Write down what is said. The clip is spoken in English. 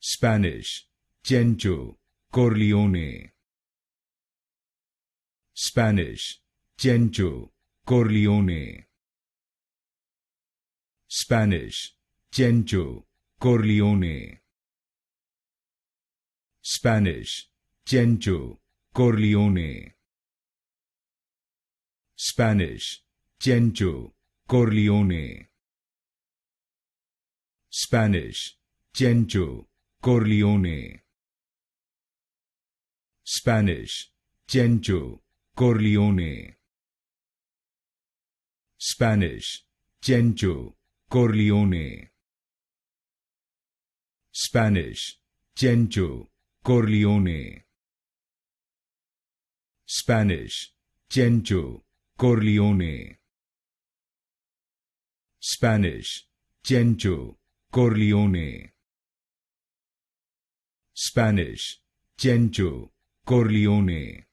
Spanish, Chencho Corleone. Spanish, Chencho Corleone. Spanish, Chencho Corleone. Spanish, Chencho Corleone. Spanish, Chencho Corleone. Spanish, Chencho Corleone. Spanish, Chencho Corleone. Spanish, Chencho Corleone. Spanish, Chencho Corleone. Spanish, Chencho Corleone. Spanish, Chencho Corleone. Spanish, Chencho Corleone.